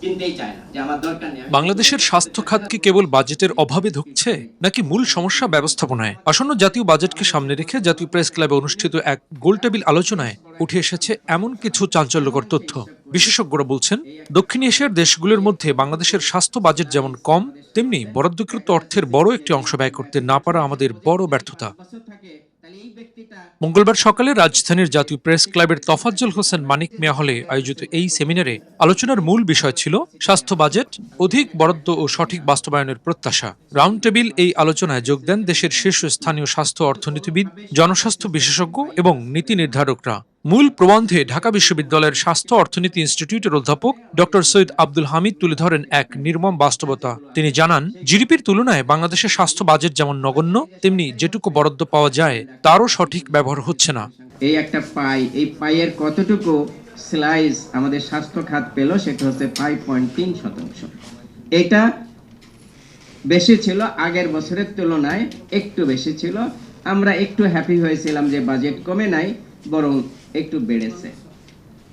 কিনতেই চায় না, যে আমার দরকার নেই। বাংলাদেশের স্বাস্থ্য খাত কি কেবল বাজেটের অভাবে ধুঁকছে, নাকি মূল সমস্যা ব্যবস্থাপনায়? আসন্ন জাতীয় বাজেটকে সামনে রেখে জাতীয় প্রেস ক্লাবে অনুষ্ঠিত এক গোলটেবিল আলোচনায় উঠে এসেছে এমন কিছু চাঞ্চল্যকর তথ্য। বিশেষজ্ঞরা বলছেন, দক্ষিণ এশিয়ার দেশগুলোর মধ্যে বাংলাদেশের স্বাস্থ্য বাজেট যেমন কম, তেমনি বরাদ্দকৃত অর্থের বড় একটি অংশ ব্যয় করতে না পারা আমাদের বড় ব্যর্থতা। মঙ্গলবার সকালে রাজধানীর জাতীয় প্রেস ক্লাবের তফাজ্জল হোসেন মানিক মিয়া হলে আয়োজিত এই সেমিনারে আলোচনার মূল বিষয় ছিল স্বাস্থ্য বাজেট, অধিক বরাদ্দ ও সঠিক বাস্তবায়নের প্রত্যাশা। রাউন্ড টেবিল এই আলোচনায় যোগ দেন দেশের শীর্ষস্থানীয় স্বাস্থ্য অর্থনীতিবিদ, জনস্বাস্থ্য বিশেষজ্ঞ এবং নীতি নির্ধারকরা। মূল প্রবন্ধে ঢাকা বিশ্ববিদ্যালয়ের স্বাস্থ্য অর্থনীতি ইনস্টিটিউটের অধ্যাপক ডক্টর সৈয়দ আব্দুল হামিদ তুলে ধরেন এক নির্মম বাস্তবতা। তিনি জানান, জিডিপির তুলনায় বাংলাদেশের স্বাস্থ্য বাজেট যেমন নগণ্য, তেমনি যেটুকু বরাদ্দ পাওয়া যায় তারও সঠিক ব্যবহার হচ্ছে না। এই একটা পাই, এই পাইয়ের কতটুকু স্লাইস আমাদের স্বাস্থ্য খাত পেল, সেটা হচ্ছে 5.3%। এটা বেশি ছিল, আগের বছরের তুলনায় একটু বেশি ছিল। আমরা একটু হ্যাপি হয়েছিলাম যে বাজেট কমে নাই, বরং একটু বেড়েছে।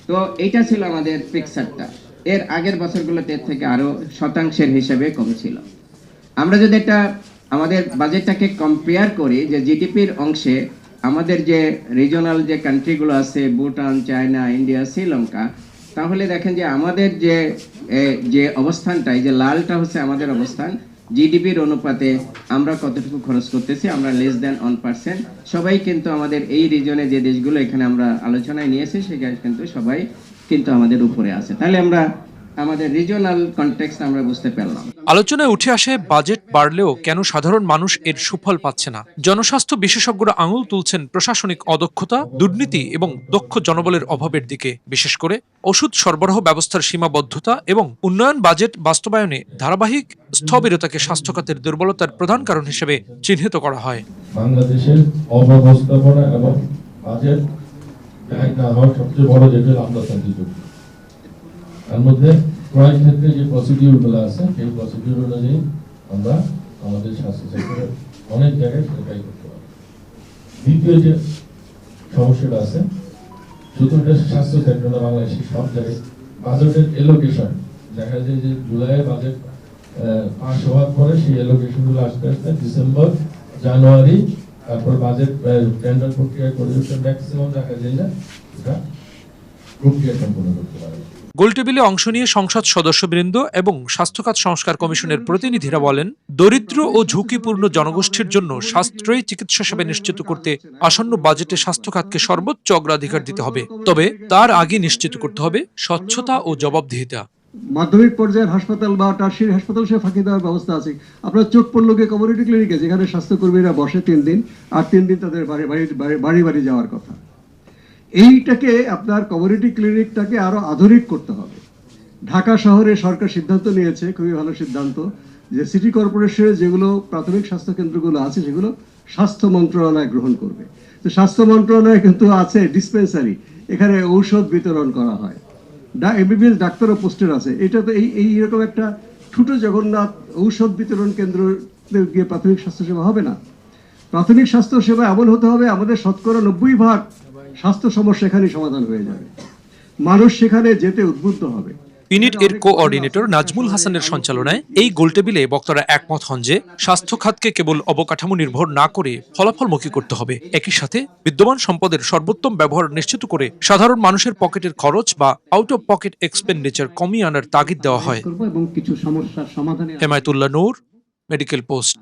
তো এটা ছিল আমাদের পিকচারটা। এর আগের বছরগুলোতে এর থেকে আরো শতাংশের হিসেবে কম ছিল। আমরা যদি এটা আমাদের বাজেটটাকে কম্পেয়ার করি, যে জিডিপির অংশে আমাদের যে রিজনাল যে কান্ট্রিগুলো আছে, ভুটান, চায়না, ইন্ডিয়া, শ্রীলঙ্কা, তাহলে দেখেন যে আমাদের যে অবস্থানটা, এই যে লালটা হচ্ছে আমাদের অবস্থান, জিডিপির অনুপাতে আমরা কতটুকু খরচ করতেছি, আমরা লেস দ্যান 1%। সবাই কিন্তু আমাদের এই রিজনে যে দেশগুলো এখানে আমরা আলোচনায় নিয়েছি, সেখানে কিন্তু সবাই কিন্তু আমাদের উপরে আছে। তাহলে আমরা আমাদের রিজনাল কনটেক্সট আমরা বুঝতে পারলাম। আলোচনায় উঠে আসে, বাজেট বাড়লেও কেন সাধারণ মানুষ এর সুফল পাচ্ছে না। জনস্বাস্থ্য বিশেষজ্ঞরা আঙুল তুলছেন প্রশাসনিক অদক্ষতা, দুর্নীতি এবং দক্ষ জনবলের অভাবের দিকে। বিশেষ করে ওষুধ সরবরাহ ব্যবস্থার সীমাবদ্ধতা এবং উন্নয়ন বাজেট বাস্তবায়নে ধারাবাহিক স্থবিরতাকে স্বাস্থ্য খাতের দুর্বলতার প্রধান কারণ হিসেবে চিহ্নিত করা হয়। বাংলাদেশের অব্যবস্থাপনা এবং বাজেট ব্যয় না হওয়ার সবচেয়ে বড় যেটা আমলাতান্ত্রিক। তার মধ্যে ক্রয়ের ক্ষেত্রে যে প্রসিডিউরগুলো আছে, সেই প্রসিডিউর অনুযায়ী আমরা আমাদের স্বাস্থ্য সেক্টরে অনেক জায়গায় সরকারি করতে পারি। দ্বিতীয় যে সমস্যাটা আছে, শুধু এটা স্বাস্থ্য সেক্টর না, বাংলাদেশের সব জায়গায় বাজেটের এলোকেশন দেখা যায় যে জুলাই বাজেট পাস হওয়ার পরে সেই এলোকেশনগুলো আস্তে আস্তে ডিসেম্বর, জানুয়ারি, তারপর বাজেট টেন্ডার প্রক্রিয়া করে ম্যাক্সিমাম দেখা যায় না এটা প্রক্রিয়া সম্পন্ন করতে পারে। গোলটেবিলে অংশ নিয়ে সংসদ সদস্যবৃন্দ এবং স্বাস্থ্য খাত সংস্কার কমিশনের প্রতিনিধিরা বলেন, দরিদ্র ও ঝুঁকিপূর্ণ জনগোষ্ঠীর জন্য সাশ্রয়ী চিকিৎসা সেবা নিশ্চিত করতে আসন্ন বাজেটে স্বাস্থ্য খাতকে সর্বোচ্চ অগ্রাধিকার দিতে হবে। তবে তার আগে নিশ্চিত করতে হবে স্বচ্ছতা ও জবাবদিহিতা। মাধ্যমিক পর্যায়ের হাসপাতাল বা টারশিয়ারি হাসপাতাল সে ফাঁকি দেওয়ার ব্যবস্থা আছে। আপনার চোখ পড়লো গিয়ে কমিউনিটি ক্লিনিকে, যেখানে স্বাস্থ্যকর্মীরা বসে 3 দিন, আর 3 দিন তাদের বাড়ি বাড়ি যাওয়ার কথা। এইটাকে আপনার কমিউনিটি ক্লিনিকটাকে আরো আধুনিক করতে হবে। ঢাকা শহরে সরকার সিদ্ধান্ত নিয়েছে, খুবই ভালো সিদ্ধান্ত, যে সিটি কর্পোরেশনের যেগুলো প্রাথমিক স্বাস্থ্য কেন্দ্রগুলো আছে, সেগুলো স্বাস্থ্য মন্ত্রণালয় গ্রহণ করবে। তো স্বাস্থ্য মন্ত্রণালয় কিন্তু আছে ডিসপেন্সারি, এখানে ঔষধ বিতরণ করা হয়, এমবিবিএস ডাক্তারও পোস্টের আছে। এটা তো এইরকম একটা ছোট জগন্নাথ ঔষধ বিতরণ কেন্দ্র গিয়ে প্রাথমিক স্বাস্থ্যসেবা হবে না। প্রাথমিক স্বাস্থ্যসেবা এমন হতে হবে, আমাদের শতকরা 90% স্বাস্থ্য সমস্যা এখানে সমাধান হয়ে যাবে, মানুষ সেখানে যেতে উদ্বুদ্ধ হবে। ইউনিট এর কোঅর্ডিনেটর নাজমুল হাসানের সঞ্চালনায় এই গোলটেবিলে বক্তারা একমত হন যে স্বাস্থ্য খাতকে কেবল অবকাঠামো নির্ভর না করে ফলাফলমুখী করতে হবে। একই সাথে বিদ্যমান সম্পদের সর্বোত্তম ব্যবহার নিশ্চিত করে সাধারণ মানুষের পকেটের খরচ বা আউট অফ পকেট এক্সপেন্ডিচার কমিয়ে আনার তাগিদ দেওয়া হয়। এবং কিছু সমস্যার সমাধানে হেমায়েতুল্লাহ নূর, মেডিকেল পোস্ট।